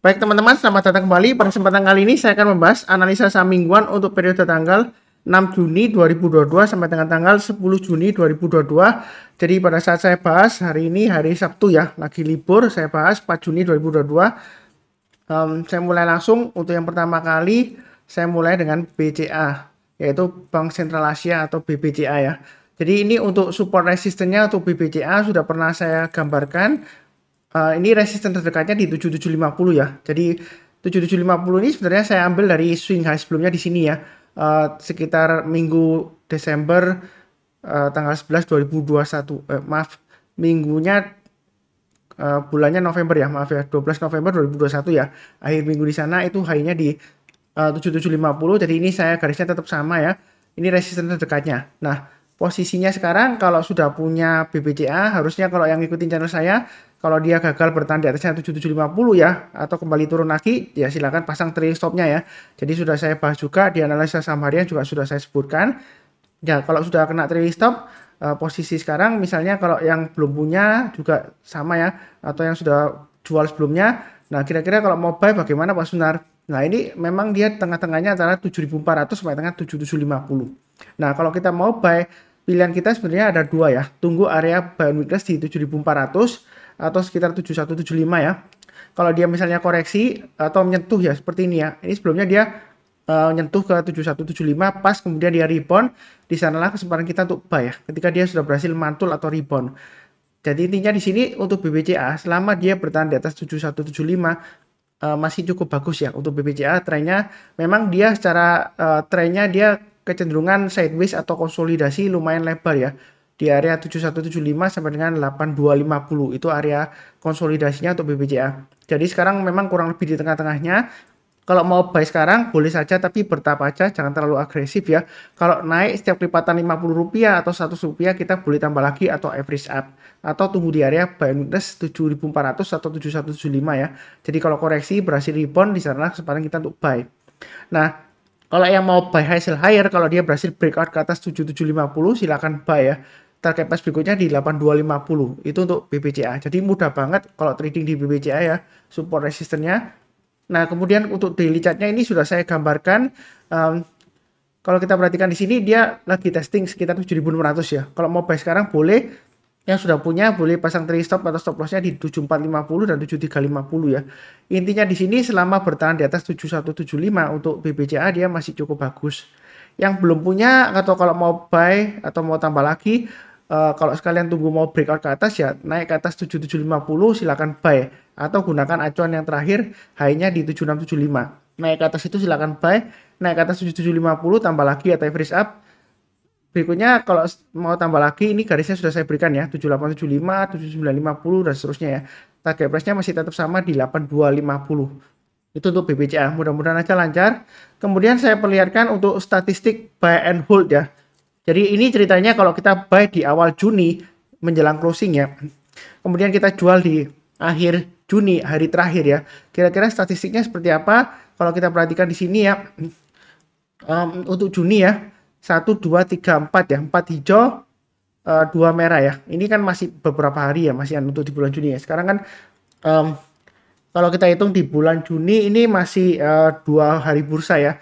Baik teman-teman, selamat datang kembali. Pada kesempatan kali ini saya akan membahas analisa saham mingguan untuk periode tanggal 6 Juni 2022 sampai dengan tanggal 10 Juni 2022. Jadi pada saat saya bahas hari ini hari Sabtu ya, lagi libur, saya bahas 4 Juni 2022. Saya mulai langsung. Untuk yang pertama kali saya mulai dengan BCA, yaitu Bank Sentral Asia atau BBCA ya. Jadi ini untuk support resistennya untuk BBCA sudah pernah saya gambarkan. Ini resisten terdekatnya di 7750 ya. Jadi 7750 ini sebenarnya saya ambil dari swing high sebelumnya di sini ya. Sekitar minggu Desember tanggal 11 2021. Maaf, minggunya bulannya November ya. Maaf ya, 12 November 2021 ya. Akhir minggu di sana itu high-nya di 7750. Jadi ini saya garisnya tetap sama ya. Ini resisten terdekatnya. Nah, posisinya sekarang kalau sudah punya BBCA, harusnya kalau yang ngikutin channel saya, kalau dia gagal bertahan di atasnya 7750 ya, atau kembali turun lagi, ya silakan pasang trailing stopnya ya. Jadi sudah saya bahas juga di analisa saham harian juga sudah saya sebutkan. Ya, kalau sudah kena trailing stop, posisi sekarang misalnya kalau yang belum punya juga sama ya, atau yang sudah jual sebelumnya. Nah, kira-kira kalau mau buy bagaimana Pak Sunar? Nah, ini memang dia tengah-tengahnya antara 7400 sampai dengan 7750. Nah, kalau kita mau buy, pilihan kita sebenarnya ada dua ya. Tunggu area buy on weakness di 7400 atau sekitar 7175 ya. Kalau dia misalnya koreksi atau menyentuh ya seperti ini ya. Ini sebelumnya dia menyentuh ke 7175 pas kemudian dia rebound, di sanalah kesempatan kita untuk buy ya. Ketika dia sudah berhasil mantul atau rebound. Jadi intinya di sini untuk BBCA selama dia bertahan di atas 7175 masih cukup bagus ya untuk BBCA. Trennya memang dia secara trennya dia kecenderungan sideways atau konsolidasi lumayan lebar ya. Di area 7175 sampai dengan 8250 itu area konsolidasinya untuk BBCA. Jadi sekarang memang kurang lebih di tengah-tengahnya. Kalau mau buy sekarang boleh saja tapi bertahap aja, jangan terlalu agresif ya. Kalau naik setiap lipatan Rp50 atau Rp100 kita boleh tambah lagi atau average up. Atau tunggu di area buy and weakness 7400 atau 7175 ya. Jadi kalau koreksi berhasil rebound, di sana kesempatan kita untuk buy. Nah, kalau yang mau buy high sell higher, kalau dia berhasil breakout ke atas 7750 silakan buy ya. Target price berikutnya di 8250. Itu untuk BBCA. Jadi mudah banget kalau trading di BBCA ya, support resistennya. Nah, kemudian untuk daily chartnya ini sudah saya gambarkan. Kalau kita perhatikan di sini dia lagi testing sekitar 7600 ya. Kalau mau buy sekarang boleh. Yang sudah punya boleh pasang trailing stop atau stop lossnya di 7450 dan 7350 ya. Intinya di sini selama bertahan di atas 7175 untuk BBCA dia masih cukup bagus. Yang belum punya atau kalau mau buy atau mau tambah lagi, kalau sekalian tunggu mau breakout ke atas ya naik ke atas 7750 silakan buy atau gunakan acuan yang terakhir high-nya di 7675. Naik ke atas itu silakan buy, naik ke atas 7750 tambah lagi atau average up. Berikutnya kalau mau tambah lagi ini garisnya sudah saya berikan ya 7875, 7950 dan seterusnya ya. Target price-nya masih tetap sama di 8250. Itu untuk BBCA, mudah-mudahan aja lancar. Kemudian saya perlihatkan untuk statistik buy and hold ya. Jadi ini ceritanya kalau kita buy di awal Juni menjelang closing ya. Kemudian kita jual di akhir Juni, hari terakhir ya. Kira-kira statistiknya seperti apa? Kalau kita perhatikan di sini ya. Untuk Juni ya. 1, 2, 3, 4 ya. 4 hijau, 2 merah ya. Ini kan masih beberapa hari ya. Masih untuk di bulan Juni ya. Sekarang kan kalau kita hitung di bulan Juni ini masih 2 hari bursa ya.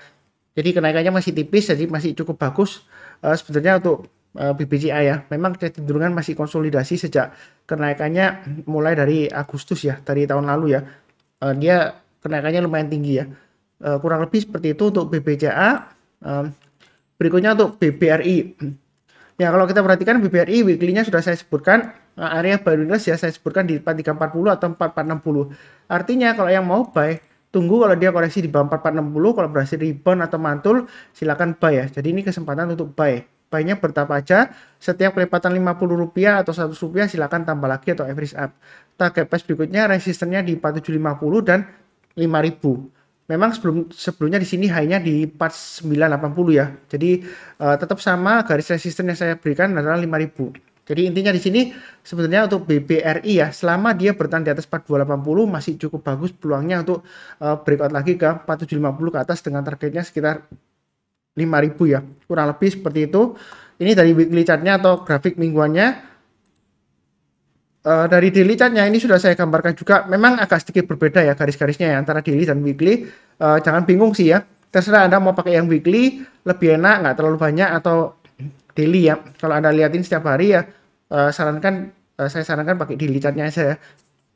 Jadi kenaikannya masih tipis. Jadi masih cukup bagus. Sebenarnya untuk BBCA ya. Memang kecenderungan masih konsolidasi sejak kenaikannya mulai dari Agustus ya. Dari tahun lalu ya. Dia kenaikannya lumayan tinggi ya. Kurang lebih seperti itu untuk BBCA. Berikutnya untuk BBRI. Ya kalau kita perhatikan BBRI weekly-nya sudah saya sebutkan, area buy weakness ya saya sebutkan di 4340 atau 4460. Artinya kalau yang mau buy, tunggu kalau dia koreksi di bawah 4460, kalau berhasil rebound atau mantul silakan buy ya. Jadi ini kesempatan untuk buy. Buy-nya bertahap aja, setiap kelipatan Rp50 atau Rp100 silakan tambah lagi atau average up. Target price berikutnya resistennya di 4750 dan 5000. Memang sebelumnya di sini high-nya di 4980 ya. Jadi tetap sama, garis resisten yang saya berikan adalah 5000. Jadi intinya di sini sebenarnya untuk BBRI ya, selama dia bertahan di atas 4280 masih cukup bagus peluangnya untuk breakout lagi ke 4750 ke atas dengan targetnya sekitar 5000 ya. Kurang lebih seperti itu. Ini dari weekly chart-nya atau grafik mingguannya. dari daily chartnya ini sudah saya gambarkan juga. Memang agak sedikit berbeda ya garis-garisnya ya antara daily dan weekly. Jangan bingung sih ya. Terserah Anda mau pakai yang weekly lebih enak, nggak terlalu banyak, atau daily ya. Kalau Anda liatin setiap hari ya, saya sarankan pakai daily chartnya aja ya.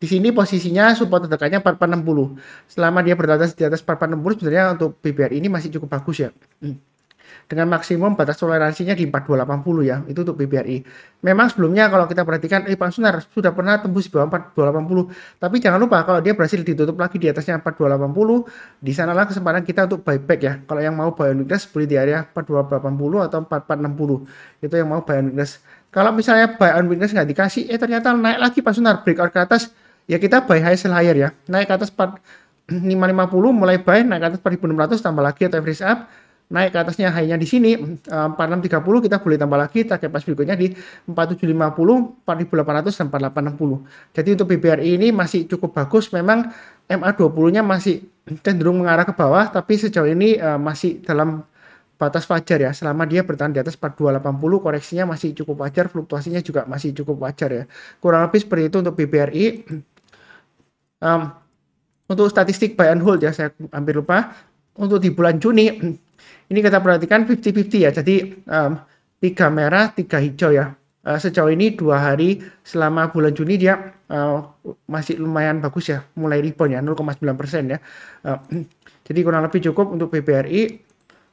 Di sini posisinya support terdekatnya 4460. Selama dia berada di atas 4460 sebenarnya untuk BBRI ini masih cukup bagus ya. Dengan maksimum batas toleransinya di 4280 ya, itu untuk BBRI. Memang sebelumnya kalau kita perhatikan, Pak Sunar sudah pernah tembus di bawah 4280, tapi jangan lupa kalau dia berhasil ditutup lagi di atasnya 4280, di sanalah kesempatan kita untuk buyback ya. Kalau yang mau buy on weakness beli di area 4280 atau 4460, itu yang mau buy on weakness. Kalau misalnya buy on weakness nggak dikasih, ternyata naik lagi Pak Sunar, breakout ke atas, ya kita buy high sell higher ya, naik ke atas 4550 mulai buy, naik ke atas 4600 tambah lagi atau average up, naik ke atasnya high-nya di sini 4630, kita boleh tambah lagi target pas berikutnya di 4750, 4800 dan 4860. Jadi untuk BBRI ini masih cukup bagus. Memang MA20-nya masih cenderung mengarah ke bawah, tapi sejauh ini masih dalam batas wajar ya. Selama dia bertahan di atas 4280, koreksinya masih cukup wajar, fluktuasinya juga masih cukup wajar ya. Kurang lebih seperti itu untuk BBRI. Untuk statistik buy and hold ya, saya hampir lupa. Untuk di bulan Juni ini kita perhatikan 50-50 ya. Jadi 3 merah, 3 hijau ya. Sejauh ini 2 hari selama bulan Juni dia masih lumayan bagus ya, mulai rebound ya, 0,9% ya. Jadi kurang lebih cukup untuk BBRI.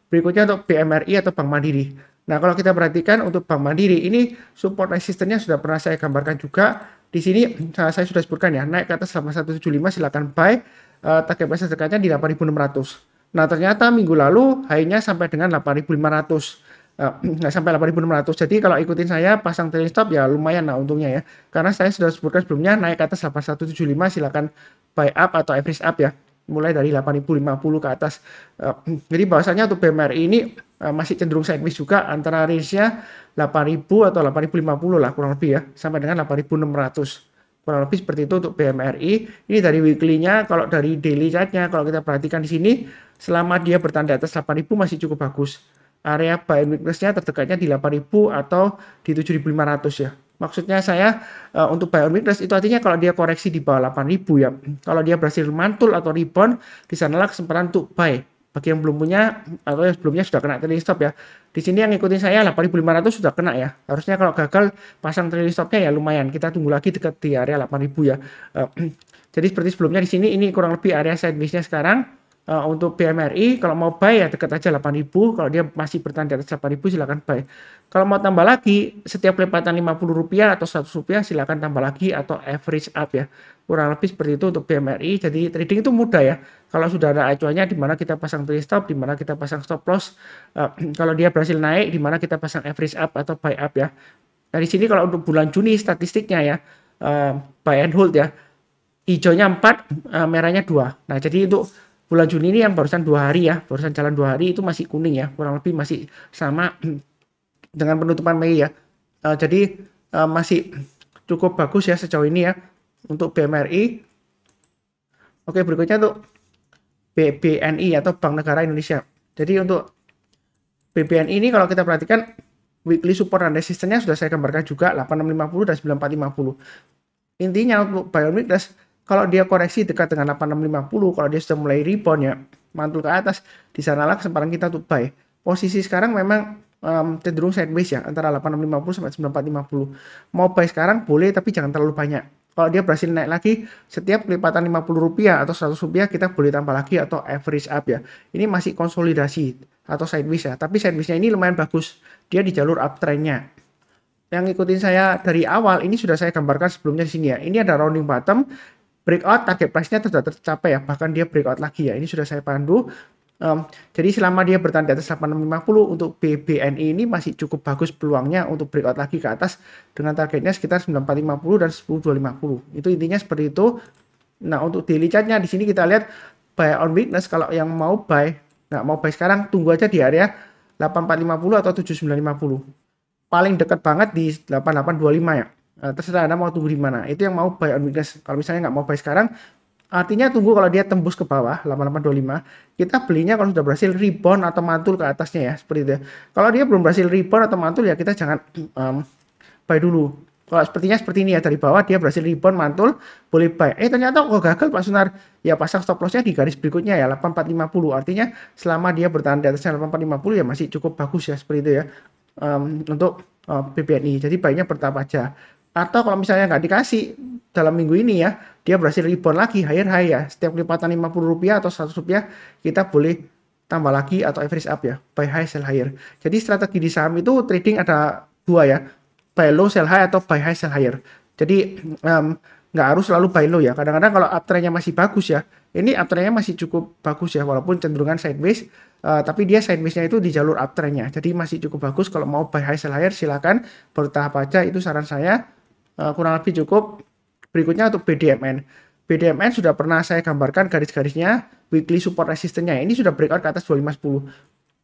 Berikutnya untuk BMRI atau Bank Mandiri. Nah, kalau kita perhatikan untuk Bank Mandiri ini support resistennya sudah pernah saya gambarkan juga. Di sini saya sudah sebutkan ya, naik ke atas 8175 silakan buy. Target price terdekatnya di 8600. Nah, ternyata minggu lalu high-nya sampai dengan 8500. Nggak sampai 8600. Jadi kalau ikutin saya pasang trailing stop ya lumayan lah untungnya ya. Karena saya sudah sebutkan sebelumnya naik ke atas 8175 silakan buy up atau average up ya. Mulai dari 8050 ke atas. Jadi bahwasanya untuk BMRI ini masih cenderung sideways juga, antara range-nya 8000 atau 8050 lah kurang lebih ya, sampai dengan 8600. Kurang lebih seperti itu untuk BMRI. Ini dari weekly-nya. Kalau dari daily chart-nya, kalau kita perhatikan di sini, selama dia bertahan di atas 8000 masih cukup bagus. Area buy and weakness-nya terdekatnya di 8000 atau di 7500 ya. Maksudnya saya untuk buy on weakness itu artinya kalau dia koreksi di bawah 8000 ya. Kalau dia berhasil mantul atau rebound, di sanalah kesempatan untuk buy. Bagi yang belum punya atau yang sebelumnya sudah kena trailing stop ya. Di sini yang ngikutin saya 8500 sudah kena ya. Harusnya kalau gagal pasang trailing stopnya ya lumayan. Kita tunggu lagi dekat di area 8000 ya. Jadi seperti sebelumnya di sini ini kurang lebih area sideways-nya sekarang. Untuk BMRI kalau mau buy ya dekat aja 8000, kalau dia masih bertahan di atas 8000 silakan buy. Kalau mau tambah lagi setiap kelipatan Rp50 atau Rp100 silakan tambah lagi atau average up ya. Kurang lebih seperti itu untuk BMRI. Jadi trading itu mudah ya. Kalau sudah ada acuannya di mana kita pasang trailing stop, di mana kita pasang stop loss. Kalau dia berhasil naik di mana kita pasang average up atau buy up ya. Dari sini kalau untuk bulan Juni statistiknya ya, buy and hold ya. Hijaunya 4, merahnya 2. Nah, jadi untuk bulan Juni ini yang barusan 2 hari ya, barusan jalan 2 hari itu masih kuning ya, kurang lebih masih sama dengan penutupan Mei ya. Jadi masih cukup bagus ya sejauh ini ya untuk BMRI. Oke, berikutnya untuk BBNI atau Bank Negara Indonesia. Jadi untuk BBNI ini kalau kita perhatikan weekly support dan resistennya sudah saya gambarkan juga 8650 dan 9450. Intinya untuk buy on weakness, kalau dia koreksi dekat dengan 8650, kalau dia sudah mulai rebound ya, mantul ke atas, di sanalah kesempatan kita untuk buy. Posisi sekarang memang cenderung sideways ya, antara 8650 sampai 9450. Mau buy sekarang boleh, tapi jangan terlalu banyak. Kalau dia berhasil naik lagi, setiap kelipatan Rp50 atau Rp100 kita boleh tambah lagi atau average up ya. Ini masih konsolidasi atau sideways ya, tapi sideways-nya ini lumayan bagus. Dia di jalur uptrend-nya. Yang ngikutin saya dari awal, ini sudah saya gambarkan sebelumnya di sini ya. Ini ada rounding bottom, breakout, target price-nya sudah tercapai ya, bahkan dia breakout lagi ya. Ini sudah saya pandu. Jadi selama dia bertahan di atas 8650 untuk BBNI ini masih cukup bagus peluangnya untuk breakout lagi ke atas dengan targetnya sekitar 9450 dan 10250. Itu intinya seperti itu. Nah, untuk daily chart-nya di sini kita lihat buy on weakness. Kalau yang mau buy, nggak mau buy sekarang, tunggu aja di area 8450 atau 7950. Paling dekat banget di 8825 ya. Terserah Anda mau tunggu di mana. Itu yang mau buy on weakness. Kalau misalnya nggak mau buy sekarang, artinya tunggu kalau dia tembus ke bawah 8825, kita belinya kalau sudah berhasil rebound atau mantul ke atasnya ya, seperti itu. Kalau dia belum berhasil rebound atau mantul ya kita jangan buy dulu. Kalau sepertinya seperti ini ya, dari bawah dia berhasil rebound mantul, boleh buy. Ternyata kok gagal Pak Sunar. Ya pasang stop lossnya di garis berikutnya ya 8450. Artinya selama dia bertahan di atasnya 8450 ya masih cukup bagus ya seperti itu ya. Untuk BBNI. Jadi baiknya bertahap aja. Atau kalau misalnya nggak dikasih dalam minggu ini ya, dia berhasil rebound lagi higher high ya. Setiap kelipatan Rp50 atau Rp100 kita boleh tambah lagi atau average up ya, buy high sell higher. Jadi strategi di saham itu trading ada dua ya, buy low sell high atau buy high sell higher. Jadi nggak harus selalu buy low ya. Kadang-kadang kalau uptrendnya masih bagus ya, ini uptrendnya masih cukup bagus ya, walaupun cenderungan sideways, tapi dia sidewaysnya itu di jalur uptrendnya. Jadi masih cukup bagus. Kalau mau buy high sell higher silakan bertahap aja, itu saran saya. Kurang lebih cukup. Berikutnya untuk BDMN. BDMN sudah pernah saya gambarkan garis-garisnya, weekly support resistance-nya. Ini sudah breakout ke atas 2510.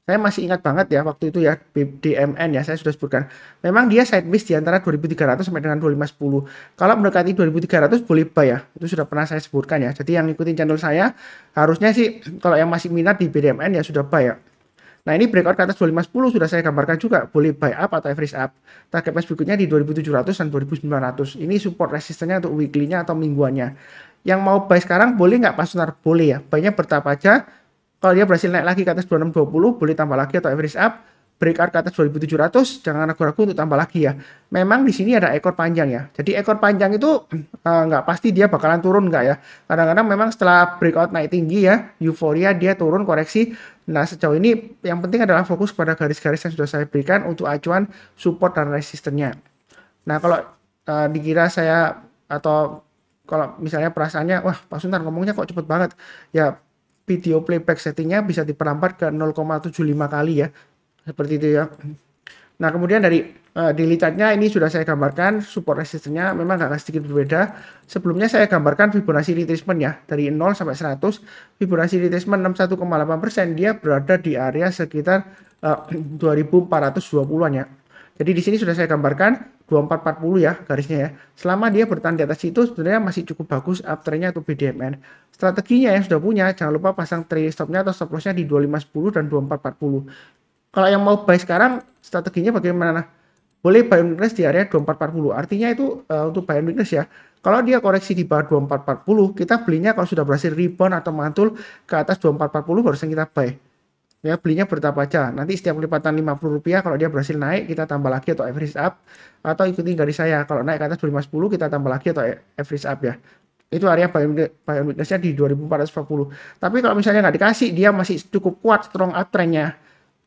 Saya masih ingat banget ya waktu itu ya, BDMN ya, saya sudah sebutkan. Memang dia sideways di antara 2300 sampai dengan 2510. Kalau mendekati 2300 boleh buy ya. Itu sudah pernah saya sebutkan ya. Jadi yang ikutin channel saya harusnya sih kalau yang masih minat di BDMN ya sudah buy ya. Nah ini breakout ke atas 2510 sudah saya gambarkan juga, boleh buy up atau average up. Target price berikutnya di 2700 dan 2900. Ini support resistennya untuk weekly-nya atau mingguannya. Yang mau buy sekarang boleh nggak Pak Sunar? Boleh ya, buy-nya bertahap aja. Kalau dia berhasil naik lagi ke atas 2620, boleh tambah lagi atau average up. Breakout ke atas 2700, jangan ragu-ragu untuk tambah lagi ya. Memang di sini ada ekor panjang ya. Jadi ekor panjang itu nggak pasti dia bakalan turun nggak ya. Kadang-kadang memang setelah breakout naik tinggi ya, euforia dia turun koreksi. Nah sejauh ini yang penting adalah fokus pada garis-garis yang sudah saya berikan untuk acuan support dan resistennya. Nah kalau dikira saya atau kalau misalnya perasaannya, wah Pak Sunar ngomongnya kok cepet banget. Ya video playback settingnya bisa diperlambat ke 0,75 kali ya. Seperti itu ya. Nah kemudian dari daily chartnya ini sudah saya gambarkan support resistennya memang agak sedikit berbeda. Sebelumnya saya gambarkan Fibonacci retracement ya dari 0 sampai 100. Fibonacci retracement 61,8%, dia berada di area sekitar 2420-an ya. Jadi di sini sudah saya gambarkan 2440 ya garisnya ya. Selama dia bertahan di atas itu sebenarnya masih cukup bagus uptrendnya untuk BDMN. Strateginya yang sudah punya jangan lupa pasang trailing stopnya atau stop lossnya di 2510 dan 2440. Kalau yang mau buy sekarang strateginya bagaimana? Boleh buy on weakness di area 2440. Artinya itu untuk buy on weakness ya. Kalau dia koreksi di bawah 2440, kita belinya kalau sudah berhasil rebound atau mantul ke atas 2440 barusan kita buy. Ya, belinya bertahap aja. Nanti setiap lipatan Rp50 kalau dia berhasil naik, kita tambah lagi atau average up. Atau ikuti garis saya. Kalau naik ke atas 2510, kita tambah lagi atau average up ya. Itu area buy on weakness-nya di 2440. Tapi kalau misalnya nggak dikasih, dia masih cukup kuat strong uptrend-nya.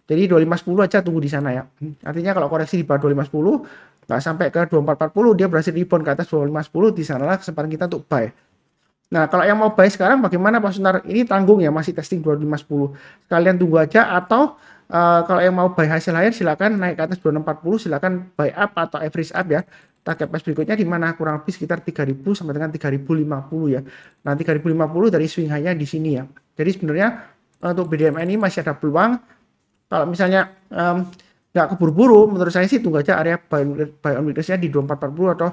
Jadi 2510 aja tunggu di sana ya. Artinya kalau koreksi di bawah 2510 nggak sampai ke 2440 dia berhasil rebound ke atas 2510, di sanalah kesempatan kita untuk buy. Nah, kalau yang mau buy sekarang bagaimana Pak Sunar? Ini tanggung ya, masih testing 2510. Sekalian tunggu aja atau kalau yang mau buy hasil higher silakan naik ke atas 2640, silakan buy up atau average up ya. Target price berikutnya di mana kurang lebih sekitar 3000 sampai dengan 3050 ya. Nah, 3050 dari swing high-nya di sini ya. Jadi sebenarnya untuk BDMN ini masih ada peluang. Kalau misalnya nggak keburu-buru, menurut saya sih tunggu aja area buy on weakness-nya di 2440 atau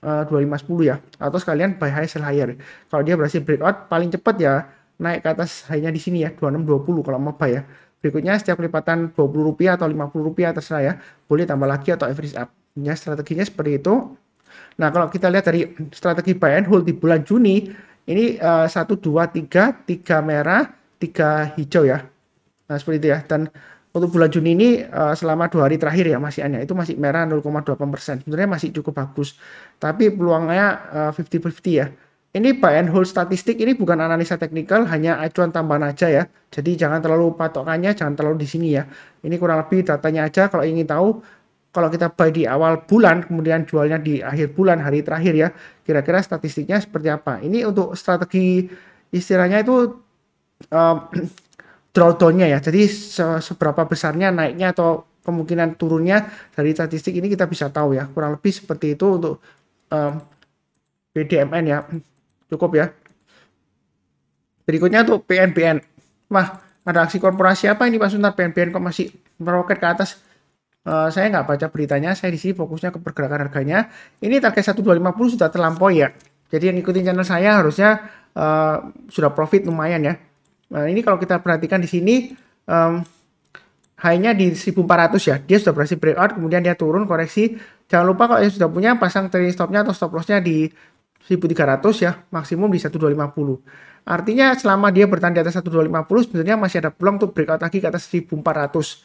2510 ya. Atau sekalian buy high sell higher. Kalau dia berhasil breakout, paling cepat ya naik ke atas high-nya di sini ya, 2620 kalau mau buy ya. Berikutnya setiap lipatan Rp20 atau Rp50 terserah ya. Boleh tambah lagi atau average up. Ya, strateginya seperti itu. Nah, kalau kita lihat dari strategi buy and hold di bulan Juni, ini 1, 2, 3 merah, 3 hijau ya. Nah, seperti itu ya. Dan untuk bulan Juni ini selama 2 hari terakhir ya masih itu masih merah 0,8%. Sebenarnya masih cukup bagus. Tapi peluangnya 50-50 ya. Ini buy and hold statistik ini bukan analisa teknikal, hanya acuan tambahan aja ya. Jadi jangan terlalu patokannya, jangan terlalu di sini ya. Ini kurang lebih datanya aja kalau ingin tahu. Kalau kita buy di awal bulan, kemudian jualnya di akhir bulan, hari terakhir ya. Kira-kira statistiknya seperti apa. Ini untuk strategi istilahnya itu drawdown-nya ya. Jadi seberapa besarnya naiknya atau kemungkinan turunnya dari statistik ini kita bisa tahu ya. Kurang lebih seperti itu untuk BDMN ya. Cukup ya. Berikutnya untuk PNBN. Wah, ada aksi korporasi apa ini Pak Sunar? PNBN kok masih meroket ke atas? Saya nggak baca beritanya. Saya di sini fokusnya ke pergerakan harganya. Ini target 1250 sudah terlampaui ya. Jadi yang ikutin channel saya harusnya sudah profit lumayan ya. Nah, ini kalau kita perhatikan di sini high-nya di 1400 ya. Dia sudah berhasil breakout, kemudian dia turun koreksi. Jangan lupa kalau yang sudah punya pasang trailing stop-nya atau stop loss-nya di 1300 ya, maksimum di 1250. Artinya selama dia bertahan di atas 1250 sebenarnya masih ada peluang untuk breakout lagi ke atas 1400.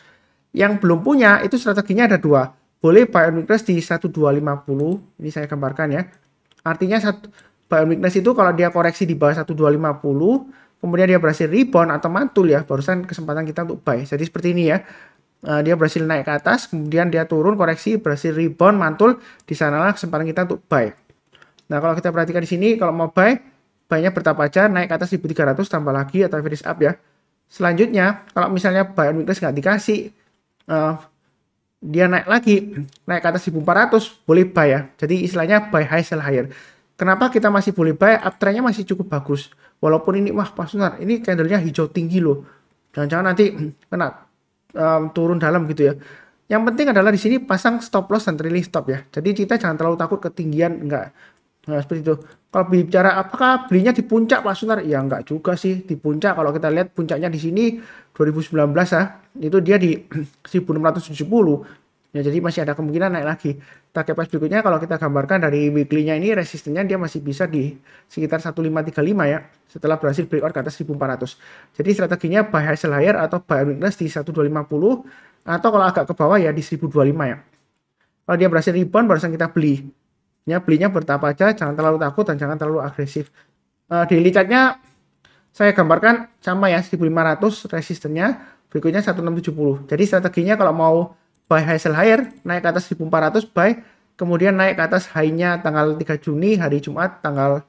Yang belum punya itu strateginya ada dua. Boleh buy on weakness di 1250. Ini saya gambarkan ya. Artinya buy on weakness itu kalau dia koreksi di bawah 1250, kemudian dia berhasil rebound atau mantul ya, barusan kesempatan kita untuk buy. Jadi seperti ini ya. Dia berhasil naik ke atas, kemudian dia turun koreksi, berhasil rebound, mantul, di sanalah kesempatan kita untuk buy. Nah, kalau kita perhatikan di sini, kalau mau buy-nya bertahap aja, naik ke atas 1300 tambah lagi atau finish up ya. Selanjutnya, kalau misalnya buy on weakness nggak dikasih, dia naik lagi, naik ke atas 1400, boleh buy ya. Jadi istilahnya buy high sell higher. Kenapa kita masih boleh buy? Uptrendnya masih cukup bagus. Walaupun ini, wah Pak Sunar, ini candlenya hijau tinggi loh. Jangan-jangan nanti kena turun dalam gitu ya. Yang penting adalah di sini pasang stop loss dan trailing stop ya. Jadi kita jangan terlalu takut ketinggian, enggak. Nah, seperti itu. Kalau bicara apakah belinya di puncak Pak Sunar? Ya enggak juga sih di puncak. Kalau kita lihat puncaknya di sini 2019 ya, itu dia di 1670. Ya, jadi masih ada kemungkinan naik lagi. Target price berikutnya kalau kita gambarkan dari weekly-nya ini resistennya dia masih bisa di sekitar 1535 ya. Setelah berhasil breakout ke atas 1400. Jadi strateginya buy high sell higher atau buy on weakness di 1250 atau kalau agak ke bawah ya di 1025 ya. Kalau dia berhasil rebound barusan kita beli. Ya, belinya bertahap aja, jangan terlalu takut dan jangan terlalu agresif. Daily chart-nya saya gambarkan sama ya, 1500 resistennya, berikutnya 1670. Jadi strateginya kalau mau buy high sell higher, naik ke atas 1400 buy, kemudian naik ke atas high-nya tanggal 3 Juni, hari Jumat tanggal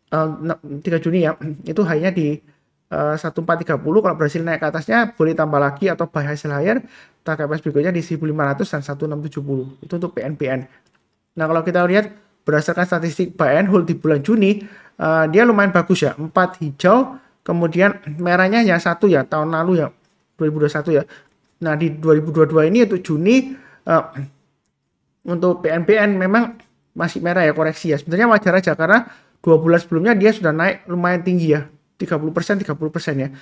3 Juni ya, itu high-nya di 1430. Kalau berhasil naik ke atasnya boleh tambah lagi atau buy high sell higher, target price berikutnya di 1500 dan 1670. Itu untuk PNPN. Nah, kalau kita lihat berdasarkan statistik buy and hold di bulan Juni, dia lumayan bagus ya, 4 hijau, kemudian merahnya ya 1 ya, tahun lalu ya, 2021 ya. Nah, di 2022 ini untuk Juni, untuk PNPN memang masih merah ya, koreksi ya. Sebenarnya wajar aja karena 2 bulan sebelumnya dia sudah naik lumayan tinggi ya, 30% ya.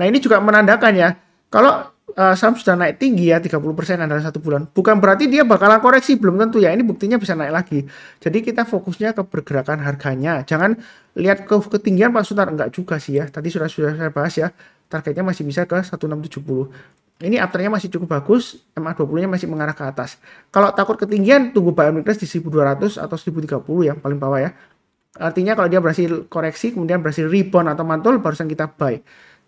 Nah, ini juga menandakan ya, kalau saham sudah naik tinggi ya 30% dalam 1 bulan, bukan berarti dia bakalan koreksi, belum tentu ya. Ini buktinya bisa naik lagi. Jadi kita fokusnya ke pergerakan harganya. Jangan lihat ke ketinggian Pak Sunar, enggak juga sih ya. Tadi sudah saya bahas ya. Targetnya masih bisa ke 1670. Ini uptrendnya masih cukup bagus, MA20-nya masih mengarah ke atas. Kalau takut ketinggian, tunggu buy on weakness di 1200 atau 1030 ya, paling bawah ya. Artinya kalau dia berhasil koreksi, kemudian berhasil rebound atau mantul, barusan kita buy.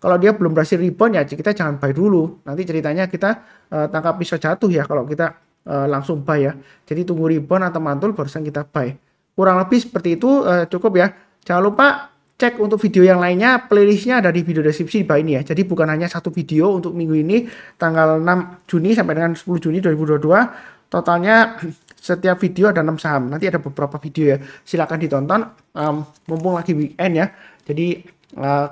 Kalau dia belum berhasil rebound ya kita jangan buy dulu. Nanti ceritanya kita tangkap pisau jatuh ya kalau kita langsung buy ya. Jadi tunggu rebound atau mantul barusan kita buy. Kurang lebih seperti itu, cukup ya. Jangan lupa cek untuk video yang lainnya, playlistnya ada di video deskripsi di bawah ini ya. Jadi bukan hanya satu video untuk minggu ini tanggal 6 Juni sampai dengan 10 Juni 2022. Totalnya setiap video ada 6 saham. Nanti ada beberapa video ya. Silahkan ditonton. Mumpung lagi weekend ya. Jadi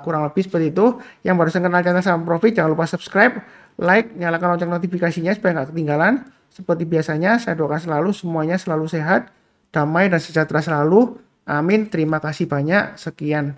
kurang lebih seperti itu. Yang barusan kenal channel Saham Profit, jangan lupa subscribe, like, nyalakan lonceng notifikasinya supaya nggak ketinggalan. Seperti biasanya, saya doakan selalu semuanya selalu sehat, damai dan sejahtera selalu. Amin. Terima kasih banyak. Sekian.